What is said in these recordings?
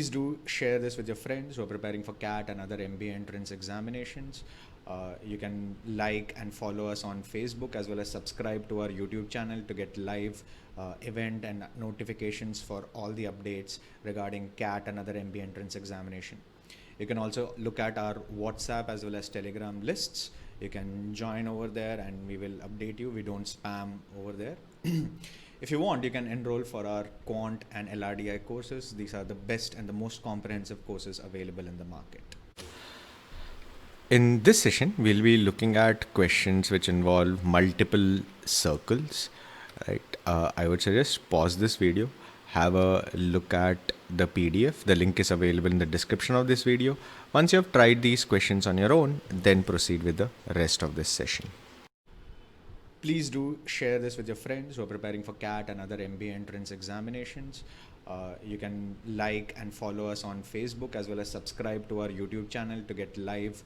Please do share this with your friends who are preparing for CAT and other MBA entrance examinations. You can like and follow us on Facebook as well as subscribe to our YouTube channel to get live event and notifications for all the updates regarding CAT and other MBA entrance examination. You can also look at our WhatsApp as well as Telegram lists. You can join over there and we will update you. We don't spam over there. If you want, you can enroll for our Quant and LRDI courses. These are the best and the most comprehensive courses available in the market. In this session, we'll be looking at questions which involve multiple circles. Right? I would suggest pause this video, have a look at the PDF. The link is available in the description of this video. Once you have tried these questions on your own, then proceed with the rest of this session. Please do share this with your friends who are preparing for CAT and other MBA entrance examinations. You can like and follow us on Facebook as well as subscribe to our YouTube channel to get live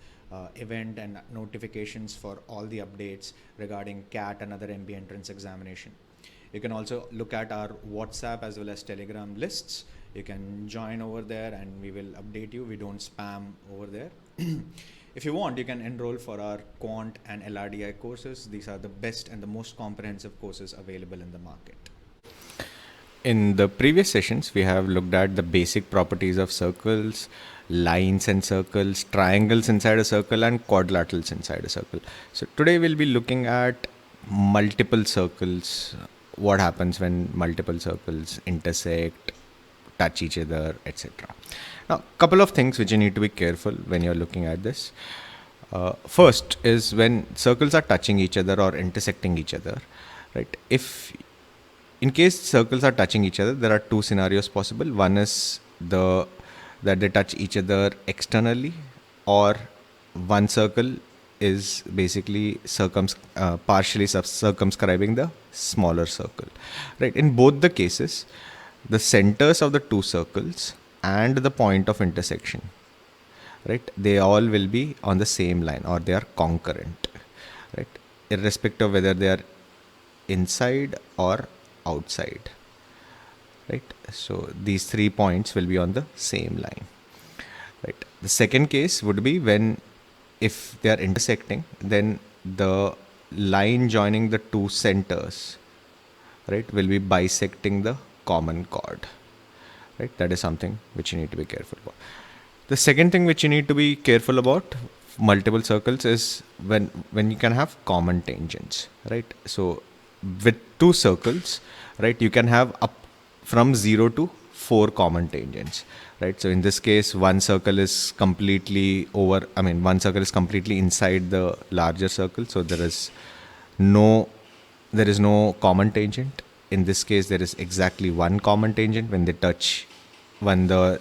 event and notifications for all the updates regarding CAT and other MBA entrance examination. You can also look at our WhatsApp as well as Telegram lists. You can join over there and we will update you. We don't spam over there. If you want, you can enroll for our Quant and LRDI courses. These are the best and the most comprehensive courses available in the market. In the previous sessions, we have looked at the basic properties of circles, lines and circles, triangles inside a circle, and quadrilaterals inside a circle. So today we'll be looking at multiple circles, what happens when multiple circles intersect, touch each other, etc. Now, a couple of things which you need to be careful when you're looking at this. First is when circles are touching each other or intersecting each other, right? In case circles are touching each other, there are two scenarios possible. One is that they touch each other externally, or one circle is basically partially circumscribing the smaller circle, right? In both the cases, the centers of the two circles and the point of intersection, right, they all will be on the same line, or they are concurrent, right, irrespective of whether they are inside or outside, right? So these 3 points will be on the same line, right? The second case would be when, if they are intersecting, then the line joining the two centers, right, will be bisecting the common chord, right? That is something which you need to be careful about. The second thing which you need to be careful about multiple circles is when you can have common tangents, right? So with two circles, right, you can have up from 0 to 4 common tangents, right? So in this case, one circle is completely inside the larger circle, so there is no common tangent. In this case, there is exactly one common tangent when the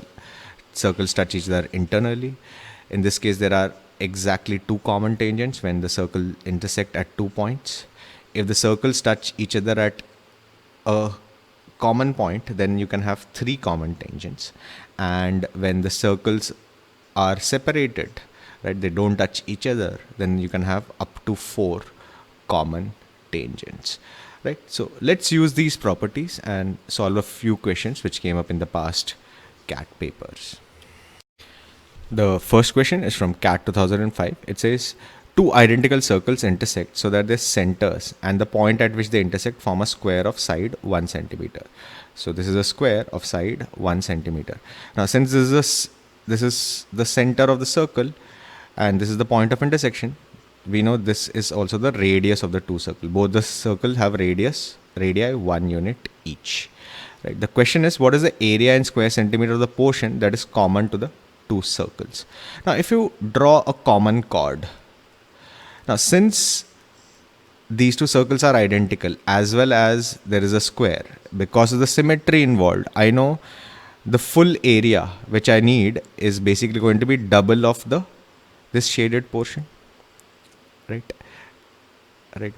circles touch each other internally. In this case, there are exactly two common tangents when the circle intersect at 2 points. If the circles touch each other at a common point, then you can have 3 common tangents. And when the circles are separated, right, they don't touch each other, then you can have up to 4 common tangents, right? So let's use these properties and solve a few questions which came up in the past CAT papers. The first question is from CAT 2005. It says, two identical circles intersect so that their centers and the point at which they intersect form a square of side 1 centimeter. So this is a square of side 1 centimeter. Now, since this is the center of the circle and this is the point of intersection, we know this is also the radius of the two circles. Both the circles have radii 1 unit each. Right. The question is, what is the area in square centimeter of the portion that is common to the two circles? Now, if you draw a common chord, now since these two circles are identical as well as there is a square, because of the symmetry involved, I know the full area which I need is basically going to be double of this shaded portion, right?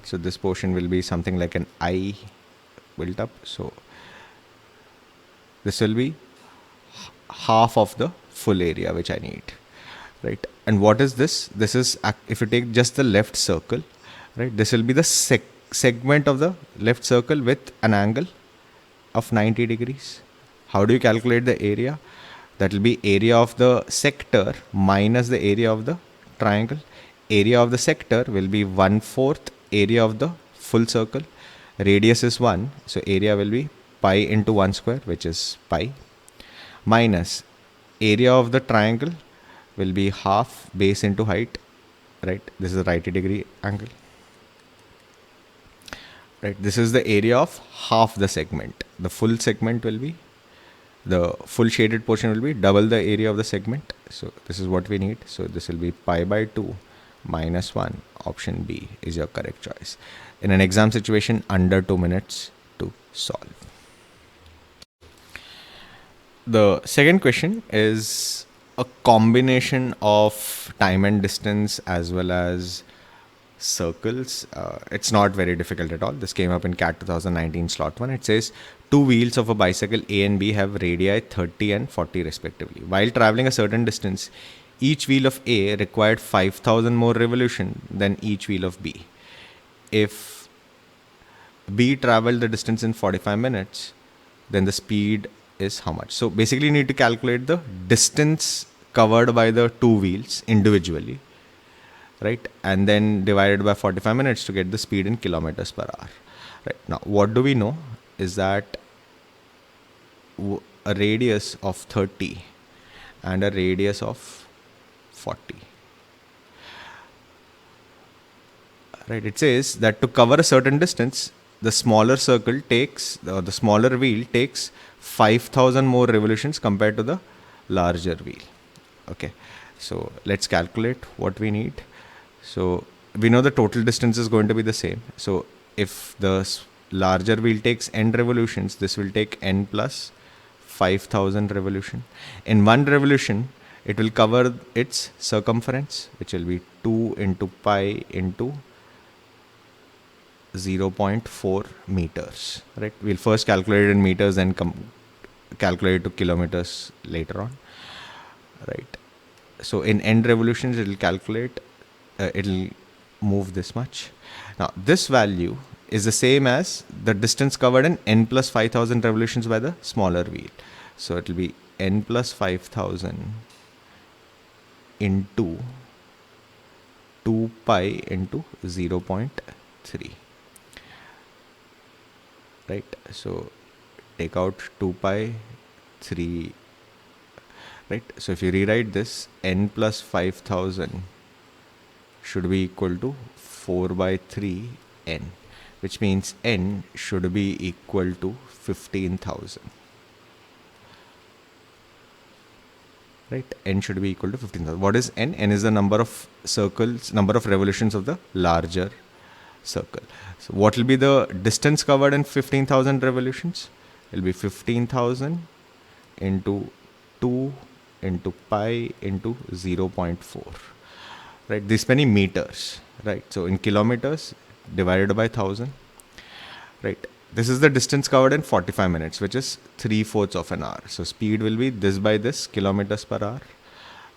So this portion will be something like an I built up. So this will be half of the full area which I need, right? And what is this? This is, if you take just the left circle, right, this will be the segment of the left circle with an angle of 90 degrees. How do you calculate the area? That will be area of the sector minus the area of the triangle. Area of the sector will be 1/4 area of the full circle. Radius is 1, so area will be pi into 1 square, which is pi, minus area of the triangle will be half base into height, right? This is a 90-degree angle, right? This is the area of half the segment. The full segment will be, the full shaded portion will be double the area of the segment. So this is what we need. So this will be pi by 2 minus 1. Option B is your correct choice. In an exam situation, under 2 minutes to solve. The second question is a combination of time and distance as well as circles. It's not very difficult at all. This came up in CAT 2019 slot 1. It says two wheels of a bicycle A and B have radii 30 and 40 respectively. While traveling a certain distance, each wheel of A required 5,000 more revolution than each wheel of B. If B traveled the distance in 45 minutes, then the speed is how much? So basically you need to calculate the distance covered by the two wheels individually, right? And then divided by 45 minutes to get the speed in kilometers per hour. Right. Now, what do we know is that a radius of 30 and a radius of 40. Right. It says that to cover a certain distance, the smaller circle takes, the smaller wheel takes 5,000 more revolutions compared to the larger wheel. Okay. So let's calculate what we need. So we know the total distance is going to be the same. So if the larger wheel takes n revolutions, this will take n plus 5,000 revolution. In one revolution, it will cover its circumference, which will be 2 into pi into 0.4 meters, right? We'll first calculate it in meters, then calculate it to kilometers later on, right? So in n revolutions, it will calculate, it'll move this much. Now this value is the same as the distance covered in n plus 5,000 revolutions by the smaller wheel. So it will be n plus 5,000 into 2 pi into 0.3. Right, so take out 2 pi 3, right? So if you rewrite this, n plus 5,000 should be equal to 4 by 3 n, which means n should be equal to 15,000. Right, n should be equal to 15,000. What is n? N is the number of circles, number of revolutions of the larger circle. So what will be the distance covered in 15,000 revolutions? It will be 15,000 into 2 into pi into 0.4. Right, this many meters, right? So in kilometers divided by 1,000, right? This is the distance covered in 45 minutes, which is 3/4 of an hour. So speed will be this by this, kilometers per hour,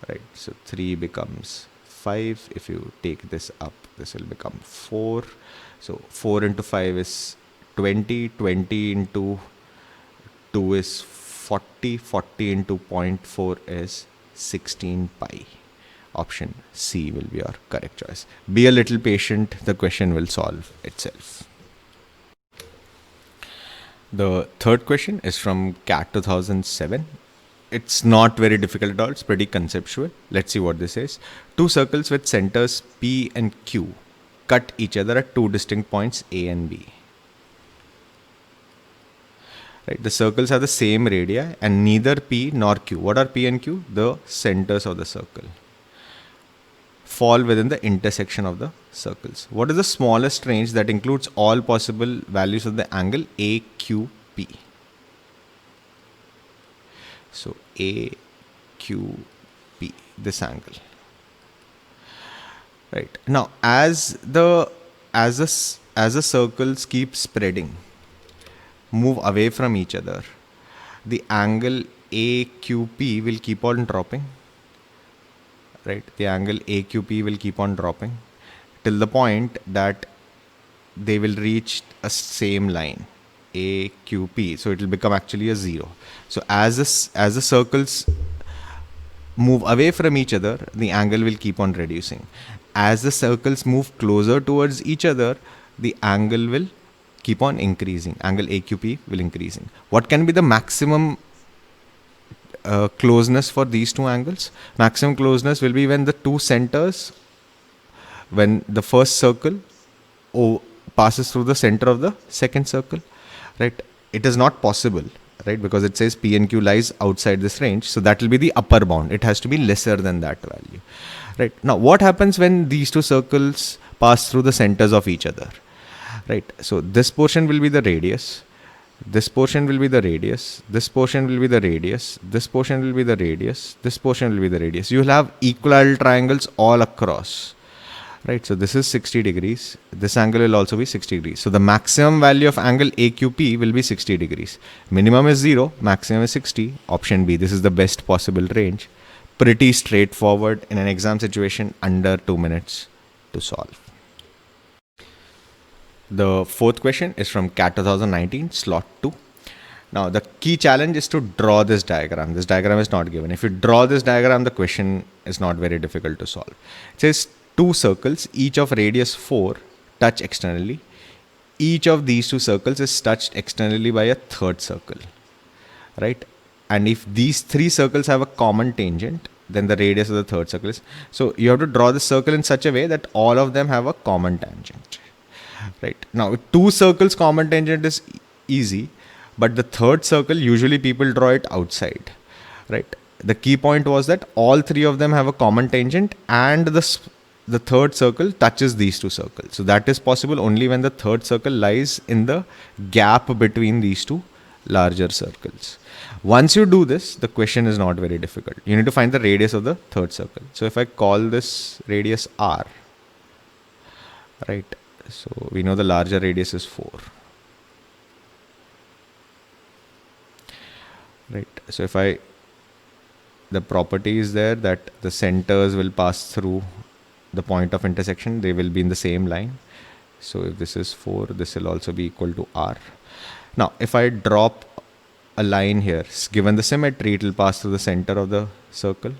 right? So 3 becomes 5. If you take this up, this will become 4. So 4 into 5 is 20. 20 into 2 is 40. 40 into 0.4 is 16 pi. Option C will be your correct choice. Be a little patient. The question will solve itself. The third question is from CAT 2007. It's not very difficult at all. It's pretty conceptual. Let's see what this is. Two circles with centers P and Q cut each other at two distinct points A and B. Right, the circles have the same radii and neither P nor Q. What are P and Q? The centers of the circle. Fall within the intersection of the circles. What is the smallest range that includes all possible values of the angle AQP? So AQP, this angle. Right. Now as the circles keep spreading, move away from each other, the angle AQP will keep on dropping. Right, the angle AQP will keep on dropping till the point that they will reach a same line. AQP. So it will become actually a 0. So as the circles move away from each other, the angle will keep on reducing. As the circles move closer towards each other, the angle will keep on increasing. Angle AQP will increasing. What can be the maximum closeness for these two angles? Maximum closeness will be when the two centers, when the first circle passes through the center of the second circle, right? It is not possible, right? Because it says P and Q lies outside this range. So that will be the upper bound. It has to be lesser than that value, right? Now, what happens when these two circles pass through the centers of each other, right? So this portion will be the radius. This portion will be the radius. This portion will be the radius. This portion will be the radius. This portion will be the radius. You will have equilateral triangles all across, right? So this is 60 degrees. This angle will also be 60 degrees. So the maximum value of angle AQP will be 60 degrees. Minimum is 0, maximum is 60. Option B, this is the best possible range. Pretty straightforward in an exam situation, under 2 minutes to solve. The fourth question is from CAT 2019, slot 2. Now, the key challenge is to draw this diagram. This diagram is not given. If you draw this diagram, the question is not very difficult to solve. It says two circles, each of radius 4, touch externally. Each of these two circles is touched externally by a third circle, right? And if these three circles have a common tangent, then the radius of the third circle is. So you have to draw the circle in such a way that all of them have a common tangent. Right. Now, two circles common tangent is easy, but the third circle, usually people draw it outside, right? The key point was that all three of them have a common tangent and the third circle touches these two circles. So that is possible only when the third circle lies in the gap between these two larger circles. Once you do this, the question is not very difficult. You need to find the radius of the third circle. So if I call this radius R, right? So we know the larger radius is 4. Right. So if the property is there that the centers will pass through the point of intersection, they will be in the same line. So if this is 4, this will also be equal to R. Now, if I drop a line here, given the symmetry, it will pass through the center of the circle.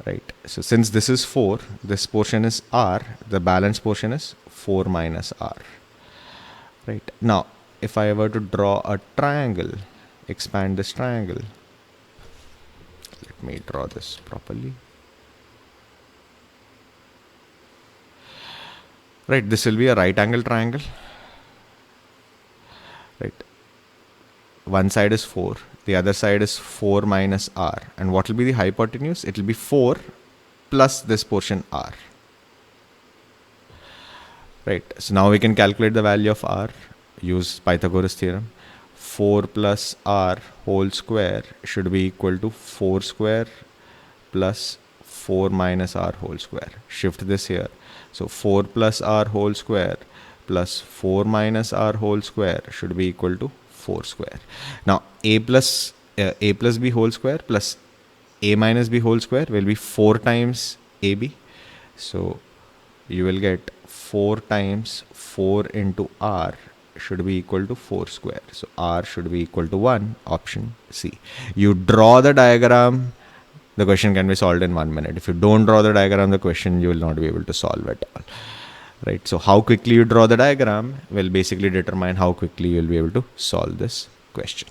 Right. So since this is 4, this portion is R, the balance portion is 4 minus R. Right. Now, if I were to draw a triangle, expand this triangle. Let me draw this properly. Right. This will be a right angle triangle. Right. One side is 4. The other side is 4 minus R. And what will be the hypotenuse? It will be 4 plus this portion R. Right. So now we can calculate the value of R. Use Pythagoras theorem. 4 plus R whole square should be equal to 4 square plus 4 minus R whole square. Shift this here. So 4 plus R whole square plus 4 minus R whole square should be equal to 4 square. Now a plus b whole square plus a minus b whole square will be 4 times ab. So you will get 4 times 4 into R should be equal to 4 square. So R should be equal to 1, option C. You draw the diagram, the question can be solved in 1 minute. If you don't draw the diagram, the question you will not be able to solve at all. Right. So how quickly you draw the diagram will basically determine how quickly you will be able to solve this question.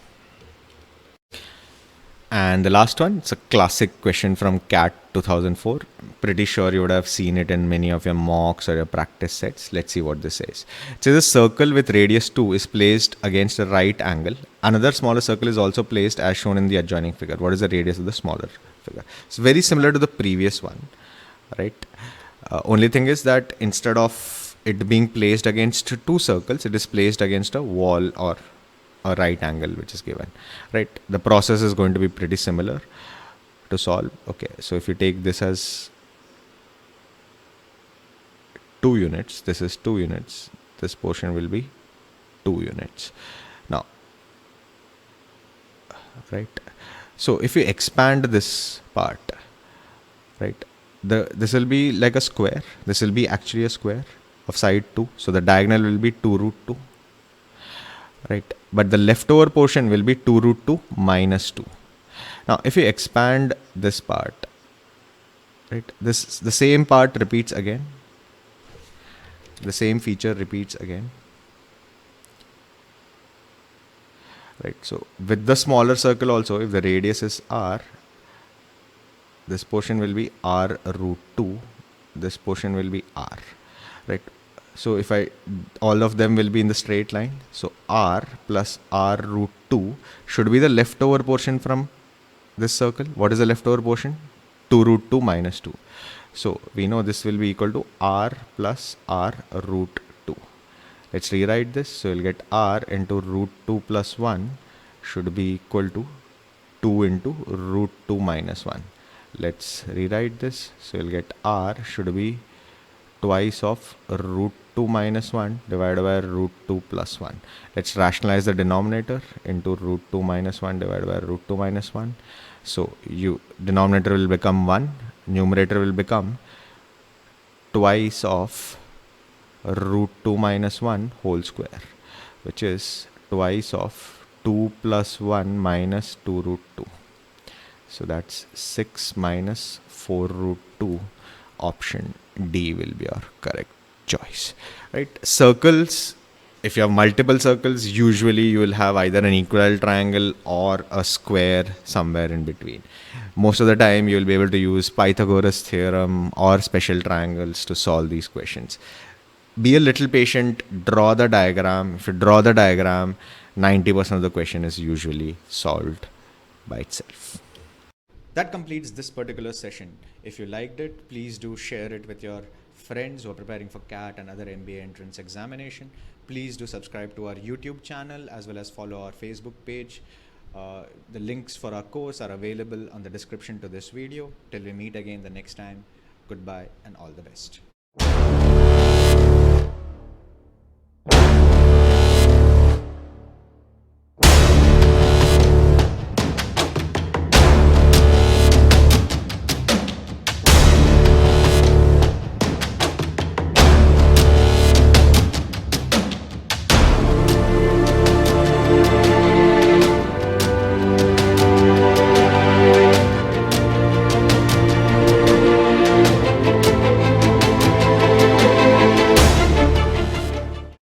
And the last one, it's a classic question from CAT 2004. Pretty sure you would have seen it in many of your mocks or your practice sets. Let's see what this says. It says a circle with radius 2 is placed against a right angle. Another smaller circle is also placed as shown in the adjoining figure. What is the radius of the smaller figure? It's very similar to the previous one, right? Only thing is that instead of it being placed against two circles, it is placed against a wall or a right angle which is given, right? The process is going to be pretty similar to solve. Okay, so if you take this as 2 units, this is 2 units, this portion will be 2 units. Now, right? So if you expand this part, right, this will be like a square. This will be actually a square of side 2. So the diagonal will be 2 root 2. right? But the leftover portion will be 2 root 2 minus 2. Now, if you expand this part, right, the same part repeats again. The same feature repeats again. Right. So with the smaller circle also, if the radius is r, this portion will be r root 2. This portion will be r. Right. So if all of them will be in the straight line. So r plus r root 2 should be the leftover portion from this circle. What is the leftover portion? 2 root 2 minus 2. So we know this will be equal to r plus r root 2. Let's rewrite this. So we'll get r into root 2 plus 1 should be equal to 2 into root 2 minus 1. Let's rewrite this. So we'll get r should be twice of root 2 minus 1 divided by root 2 plus 1. Let's rationalize the denominator into root 2 minus 1 divided by root 2 minus 1. So denominator will become 1, numerator will become twice of root 2 minus 1 whole square, which is twice of 2 plus 1 minus 2 root 2. So that's 6 minus 4 root 2. Option D will be your correct choice. Right? Circles, if you have multiple circles, usually you will have either an equilateral triangle or a square somewhere in between. Most of the time you will be able to use Pythagoras theorem or special triangles to solve these questions. Be a little patient, draw the diagram. If you draw the diagram, 90% of the question is usually solved by itself. That completes this particular session. If you liked it, please do share it with your friends who are preparing for CAT and other MBA entrance examination. Please do subscribe to our YouTube channel as well as follow our Facebook page. The links for our course are available on the description to this video. Till we meet again the next time, goodbye and all the best.